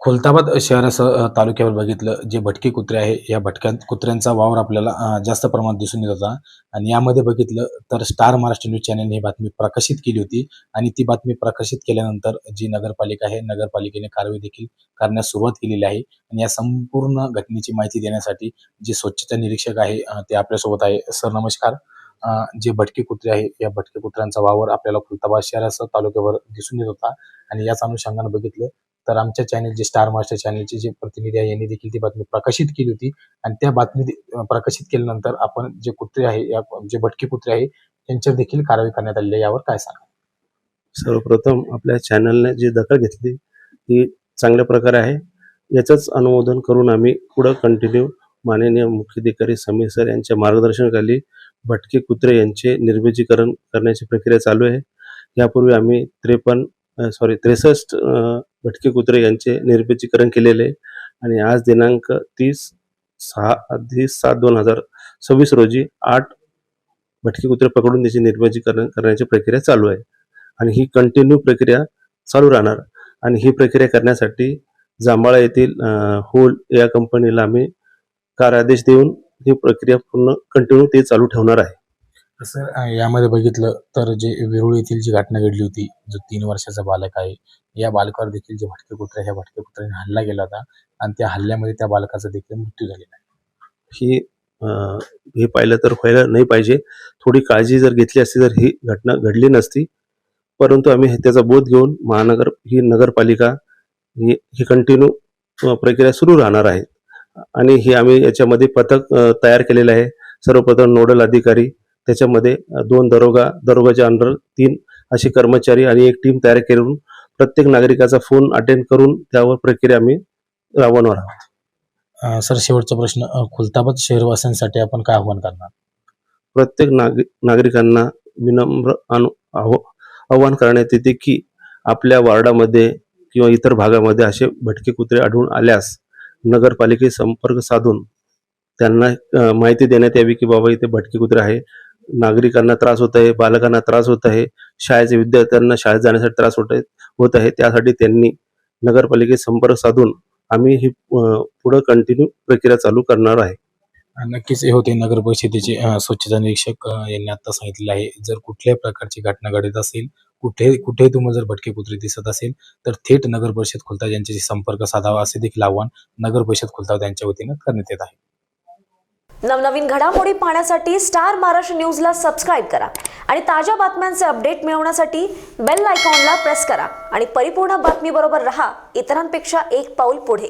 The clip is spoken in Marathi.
खुलताबाद शहरासह तालुक्यावर बघितलं जे भटकी कुत्रे आहे, या भटक्या कुत्र्यांचा वावर आपल्याला जास्त प्रमाणात दिसून येत होता. आणि यामध्ये बघितलं तर स्टार महाराष्ट्र न्यूज चॅनलने ही बातमी प्रकाशित केली होती. आणि ती बातमी प्रकाशित केल्यानंतर जी नगरपालिका आहे, नगरपालिकेने कारवाई देखील करण्यास सुरुवात केलेली आहे. आणि या संपूर्ण घटनेची माहिती देण्यासाठी जे स्वच्छता निरीक्षक आहे ते आपल्यासोबत आहे. सर नमस्कार. जे भटकी कुत्रे आहे, या भटक्या कुत्र्यांचा वावर आपल्याला खुलताबाद शहरासह तालुक्यावर दिसून येत होता. आणि याच अनुषंगाने बघितलं तर आमच्या चॅनल जे स्टार मास्टर चॅनलचे जे प्रतिनिधी आहे यांनी देखील ती बातमी प्रकाशित केली होती. आणि त्या बातमी प्रकाशित केल्यानंतर आपण जे कुत्रे आहे, या जे भटके कुत्रे आहे यांच्यावर देखील कारवाई करण्यात आलेली आहे. यावर काय सांगा? सर्वप्रथम आपल्या चॅनलने जी दखल घेतली ही चांगल्या प्रकारे आहे. याचंच अनुमोदन करून आम्ही पुढं कंटिन्यू माननीय मुख्याधिकारी समीर सर यांच्या मार्गदर्शनाखाली भटके कुत्रे यांचे निर्बीजीकरण करण्याची प्रक्रिया चालू आहे. यापूर्वी आम्ही 63 भटके कुत्रे यांचे निर्बीजीकरण केलेले आहे. आणि आज दिनांक 30/7/2026 रोजी 8 भटके कुत्रे पकडून त्याचे निर्बीजीकरण करण्याची प्रक्रिया चालू आहे. आणि ही कंटिन्यू प्रक्रिया चालू राहणार. आणि ही प्रक्रिया करण्यासाठी जांभळा येथील होल या कंपनीला आम्ही कार्यादेश देऊन ही प्रक्रिया पूर्ण कंटिन्यू ते चालू ठेवणार आहे. सर यामध्ये बघितलं तर जे वेरूळ येथील जी घटना घडली होती, जो 3 वर्षाचा बालक आहे, या बालकावर देखील जे भटके कुत्रे, ह्या भटके कुत्र्याने हल्ला केला होता. आणि त्या हल्ल्यामध्ये त्या बालकाचा देखील मृत्यू झालेला आहे. ही हे पाहिलं तर व्हायला नाही पाहिजे. थोडी काळजी जर घेतली असती तर ही घटना घडली नसती. परंतु आम्ही त्याचा बोध घेऊन ही नगरपालिका ही कंटिन्यू प्रक्रिया सुरू राहणार आहे. आणि ही आम्ही याच्यामध्ये पथक तयार केलेलं आहे. सर्वप्रथम नोडल अधिकारी, त्याच्यामध्ये 2 दरोगाच्या अंडर 3 असे कर्मचारी आणि एक टीम तयार करून प्रत्येक नागरिकाचा फोन अटेंड करून त्यावर प्रक्रिया आम्ही राबवणार आहोत. सर शेवटचा प्रश्न, खुलताबाद शहरवासियांसाठी आपण काय आव्हान करणार? प्रत्येक नागरिकांना विनम्र आव्हान करण्यात येते की आपल्या वार्डामध्ये किंवा इतर भागामध्ये असे भटके कुत्रे आढळून आल्यास नगरपालिकेशी संपर्क साधून त्यांना माहिती देण्यात यावी की बाबा इथे भटके कुत्रे आहे, नागरिकांना त्रास होत आहे, बालकांना त्रास होत आहे, शाळेच्या विद्यार्थ्यांना शाळेत जाण्यासाठी त्रास होत आहे. त्यासाठी त्यांनी नगरपालिकेशी संपर्क साधून आम्ही ही पुढे कंटिन्यू प्रक्रिया चालू करणार आहे. नक्कीच हे होते नगर परिषदेचे स्वच्छता निरीक्षक यांनी आता सांगितलेलं आहे. जर कुठल्याही प्रकारची घटना घडत असेल, कुठेही तुम्हाला जर भटके कुत्रे दिसत असेल तर थेट नगर परिषद खुलताबाद यांच्याशी संपर्क साधावा, असे देखील आवाहन नगर परिषद खुलताबाद यांच्या वतीनं करण्यात येत आहे. नवनवीन घडामोडी पाहण्यासाठी स्टार महाराष्ट्र न्यूजला सबस्क्राईब करा आणि ताज्या बातम्यांचे अपडेट मिळवण्यासाठी बेल आयकॉनला प्रेस करा आणि परिपूर्ण बातमी बरोबर रहा, इतरांपेक्षा एक पाऊल पुढे.